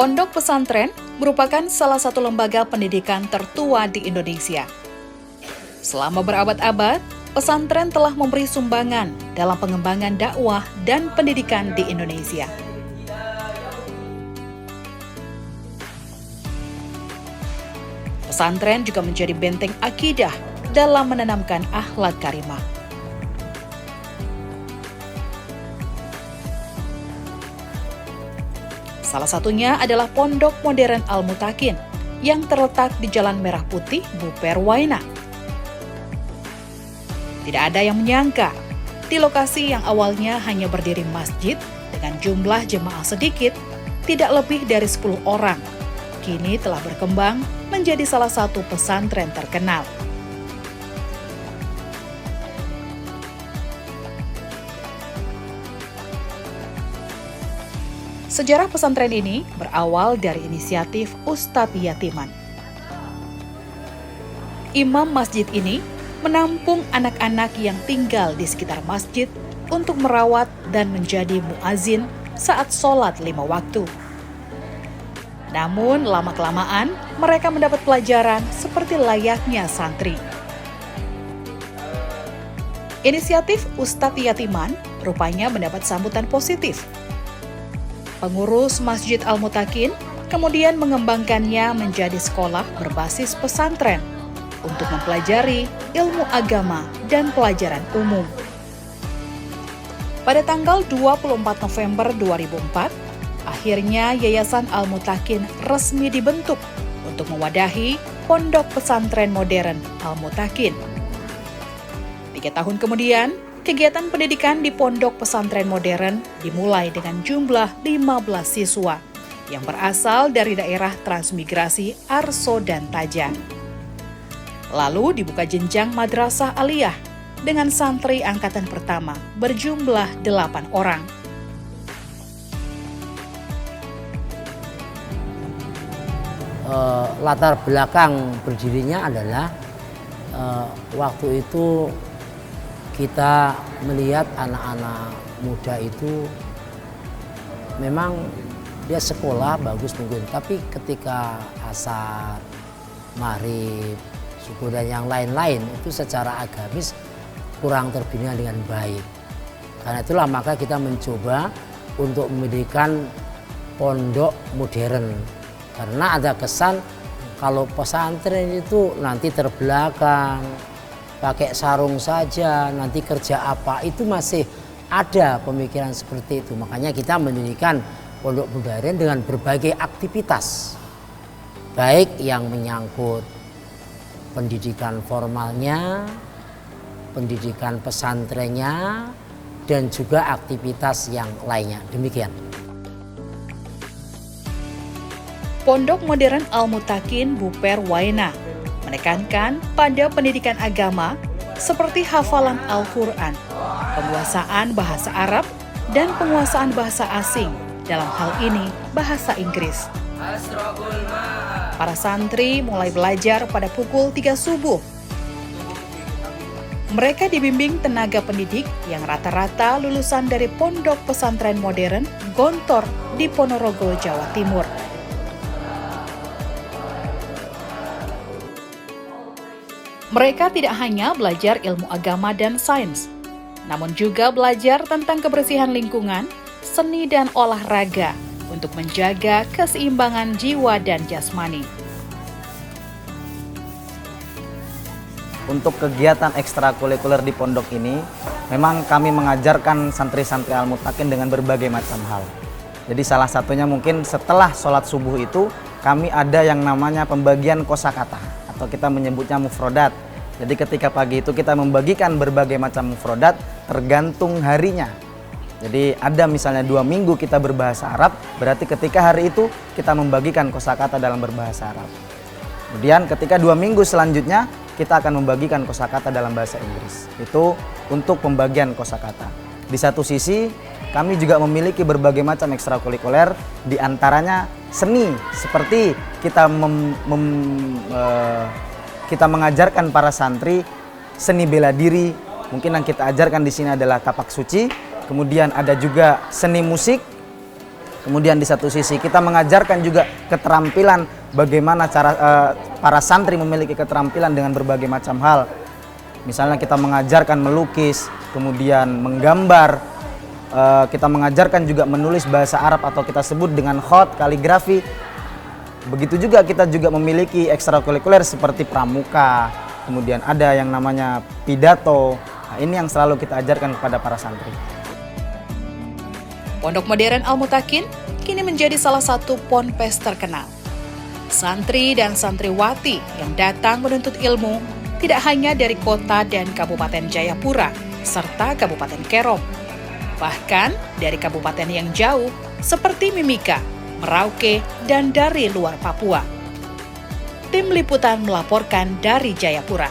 Pondok pesantren merupakan salah satu lembaga pendidikan tertua di Indonesia. Selama berabad-abad, pesantren telah memberi sumbangan dalam pengembangan dakwah dan pendidikan di Indonesia. Pesantren juga menjadi benteng akidah dalam menanamkan akhlak karimah. Salah satunya adalah Pondok Modern Al-Mutakin yang terletak di Jalan Merah Putih, Buper Waena. Tidak ada yang menyangka, di lokasi yang awalnya hanya berdiri masjid dengan jumlah jemaah sedikit, tidak lebih dari 10 orang, kini telah berkembang menjadi salah satu pesantren terkenal. Sejarah pesantren ini berawal dari inisiatif Ustadz Yatiman. Imam masjid ini menampung anak-anak yang tinggal di sekitar masjid untuk merawat dan menjadi muazin saat sholat 5 waktu. Namun lama-kelamaan mereka mendapat pelajaran seperti layaknya santri. Inisiatif Ustadz Yatiman rupanya mendapat sambutan positif. Pengurus Masjid Al-Mutakin kemudian mengembangkannya menjadi sekolah berbasis pesantren untuk mempelajari ilmu agama dan pelajaran umum. Pada tanggal 24 November 2004, akhirnya Yayasan Al-Mutakin resmi dibentuk untuk mewadahi Pondok Pesantren Modern Al-Mutakin. 3 tahun kemudian, kegiatan pendidikan di Pondok Pesantren Modern dimulai dengan jumlah 15 siswa yang berasal dari daerah transmigrasi Arso dan Taja. Lalu dibuka jenjang Madrasah Aliyah dengan santri angkatan pertama berjumlah 8 orang. Latar belakang berdirinya adalah waktu itu kita melihat anak-anak muda itu memang dia sekolah bagus mungkin, tapi ketika asar, maghrib, subuh dan yang lain-lain itu secara agamis kurang terbina dengan baik. Karena itulah maka kita mencoba untuk mendirikan pondok modern. Karena ada kesan kalau pesantren itu nanti terbelakang, pakai sarung saja, nanti kerja apa, itu masih ada pemikiran seperti itu. Makanya kita mendirikan pondok modern dengan berbagai aktivitas, baik yang menyangkut pendidikan formalnya, pendidikan pesantrennya, dan juga aktivitas yang lainnya. Demikian. Pondok Modern Al-Mutakin Buper Waena menekankan pada pendidikan agama seperti hafalan Al-Quran, penguasaan bahasa Arab, dan penguasaan bahasa asing, dalam hal ini bahasa Inggris. Para santri mulai belajar pada pukul 3 subuh. Mereka dibimbing tenaga pendidik yang rata-rata lulusan dari Pondok Pesantren Modern Gontor di Ponorogo, Jawa Timur. Mereka tidak hanya belajar ilmu agama dan sains, namun juga belajar tentang kebersihan lingkungan, seni dan olahraga untuk menjaga keseimbangan jiwa dan jasmani. Untuk kegiatan ekstrakurikuler di pondok ini, memang kami mengajarkan santri-santri Al-Mutakin dengan berbagai macam hal. Jadi salah satunya mungkin setelah sholat subuh itu, kami ada yang namanya pembagian kosakata, atau kita menyebutnya mufrodat. Jadi ketika pagi itu kita membagikan berbagai macam mufrodat tergantung harinya. Jadi ada misalnya 2 minggu kita berbahasa Arab, berarti ketika hari itu kita membagikan kosakata dalam berbahasa Arab. Kemudian ketika 2 minggu selanjutnya kita akan membagikan kosakata dalam bahasa Inggris. Itu untuk pembagian kosakata. Di satu sisi kami juga memiliki berbagai macam ekstrakurikuler, di antaranya seni, seperti kita kita mengajarkan para santri seni bela diri. Mungkin yang kita ajarkan di sini adalah tapak suci. Kemudian ada juga seni musik, Kemudian di satu sisi kita mengajarkan juga keterampilan bagaimana cara para santri memiliki keterampilan dengan berbagai macam hal. Misalnya kita mengajarkan melukis, kemudian menggambar, kita mengajarkan juga menulis bahasa Arab atau kita sebut dengan khat, kaligrafi. Begitu juga kita juga memiliki ekstrakurikuler seperti pramuka, kemudian ada yang namanya pidato. Nah, ini yang selalu kita ajarkan kepada para santri. Pondok Modern Al-Mutakin kini menjadi salah satu ponpes terkenal. Santri dan santriwati yang datang menuntut ilmu tidak hanya dari kota dan Kabupaten Jayapura serta Kabupaten Kerom, bahkan dari kabupaten yang jauh seperti Mimika, Merauke, dan dari luar Papua. Tim Liputan melaporkan dari Jayapura.